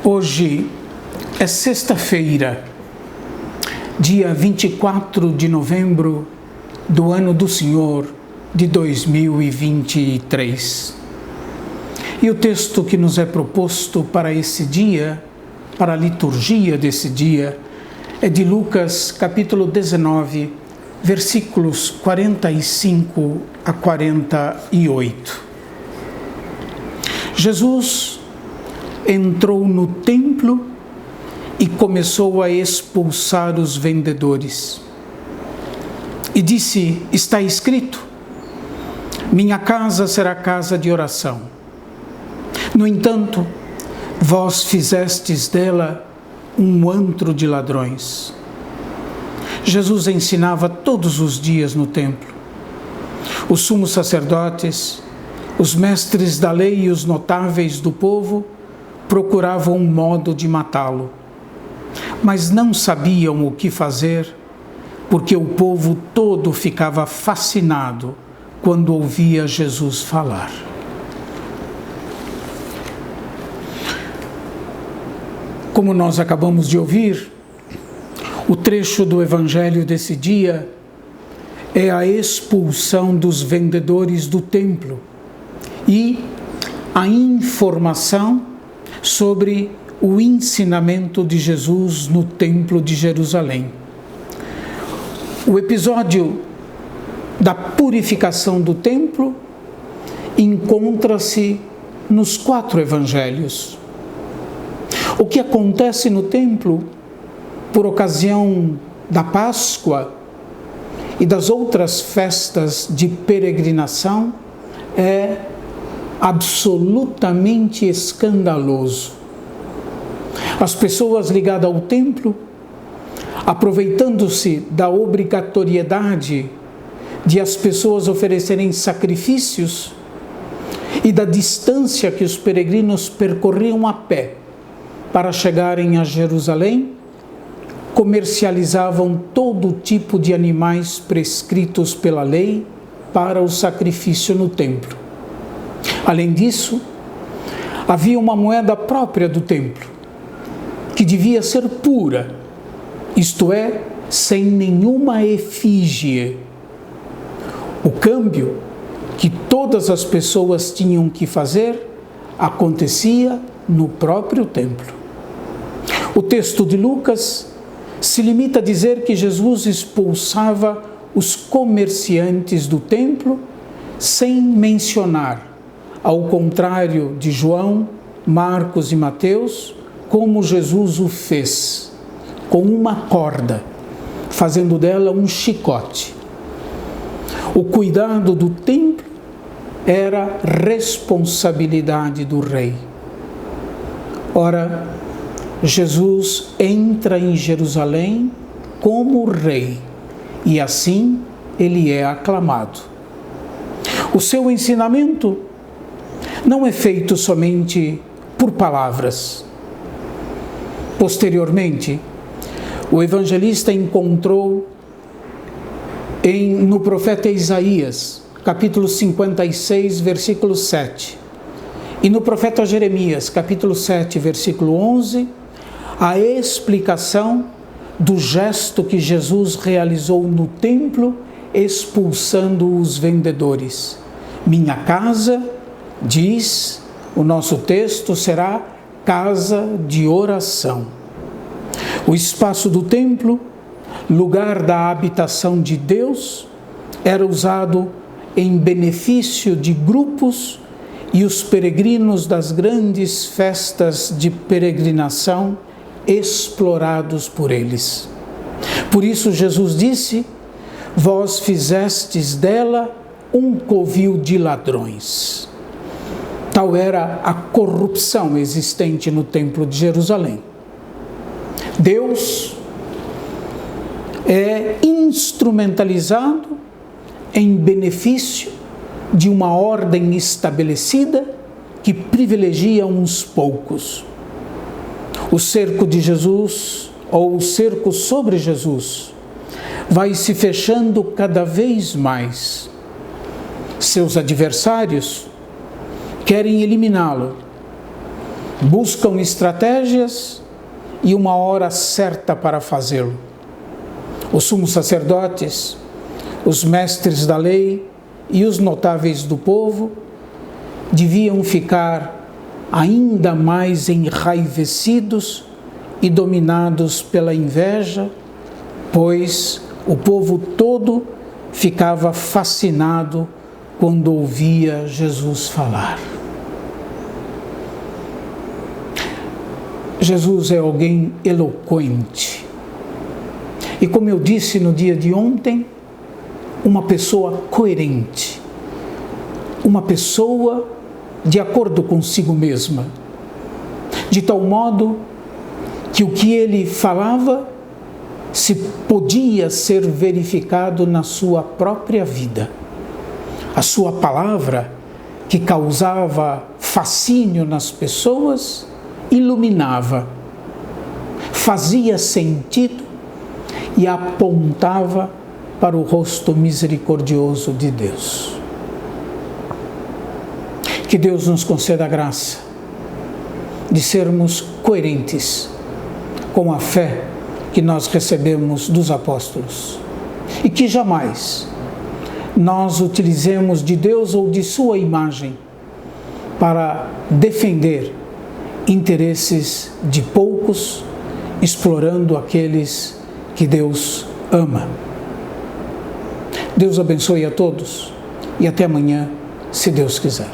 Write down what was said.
Hoje é sexta-feira, dia 24 de novembro do ano do Senhor de 2023. E o texto que nos é proposto para esse dia, para a liturgia desse dia, é de Lucas, capítulo 19, versículos 45 a 48. Jesus entrou no templo e começou a expulsar os vendedores. E disse: está escrito, minha casa será casa de oração. No entanto, vós fizestes dela um antro de ladrões. Jesus ensinava todos os dias no templo. Os sumos sacerdotes, os mestres da lei e os notáveis do povo procuravam um modo de matá-lo, mas não sabiam o que fazer, porque o povo todo ficava fascinado quando ouvia Jesus falar. Como nós acabamos de ouvir, o trecho do evangelho desse dia é a expulsão dos vendedores do templo e a informação sobre o ensinamento de Jesus no Templo de Jerusalém. O episódio da purificação do templo encontra-se nos 4 evangelhos. O que acontece no templo por ocasião da Páscoa e das outras festas de peregrinação é absolutamente escandaloso. As pessoas ligadas ao templo, aproveitando-se da obrigatoriedade de as pessoas oferecerem sacrifícios e da distância que os peregrinos percorriam a pé para chegarem a Jerusalém, comercializavam todo tipo de animais prescritos pela lei para o sacrifício no templo. Além disso, havia uma moeda própria do templo, que devia ser pura, isto é, sem nenhuma efígie. O câmbio que todas as pessoas tinham que fazer acontecia no próprio templo. O texto de Lucas se limita a dizer que Jesus expulsava os comerciantes do templo sem mencionar, ao contrário de João, Marcos e Mateus, como Jesus o fez, com uma corda, fazendo dela um chicote. O cuidado do templo era responsabilidade do rei. Ora, Jesus entra em Jerusalém como rei e assim ele é aclamado. O seu ensinamento não é feito somente por palavras. Posteriormente, o evangelista encontrou no profeta Isaías, capítulo 56, versículo 7, e no profeta Jeremias, capítulo 7, versículo 11, a explicação do gesto que Jesus realizou no templo, expulsando os vendedores. Minha casa, diz o nosso texto, será casa de oração. O espaço do templo, lugar da habitação de Deus, era usado em benefício de grupos e os peregrinos das grandes festas de peregrinação explorados por eles. Por isso Jesus disse: vós fizestes dela um covil de ladrões. Tal era a corrupção existente no Templo de Jerusalém. Deus é instrumentalizado em benefício de uma ordem estabelecida que privilegia uns poucos. O cerco de Jesus, ou o cerco sobre Jesus, vai se fechando cada vez mais. Seus adversários querem eliminá-lo, buscam estratégias e uma hora certa para fazê-lo. Os sumos sacerdotes, os mestres da lei e os notáveis do povo deviam ficar ainda mais enraivecidos e dominados pela inveja, pois o povo todo ficava fascinado quando ouvia Jesus falar. Jesus é alguém eloquente. E como eu disse no dia de ontem, uma pessoa coerente. Uma pessoa de acordo consigo mesma. De tal modo que o que ele falava se podia ser verificado na sua própria vida. A sua palavra, que causava fascínio nas pessoas, iluminava, fazia sentido e apontava para o rosto misericordioso de Deus. Que Deus nos conceda a graça de sermos coerentes com a fé que nós recebemos dos apóstolos e que jamais nós utilizemos de Deus ou de sua imagem para defender interesses de poucos, explorando aqueles que Deus ama. Deus abençoe a todos e até amanhã, se Deus quiser.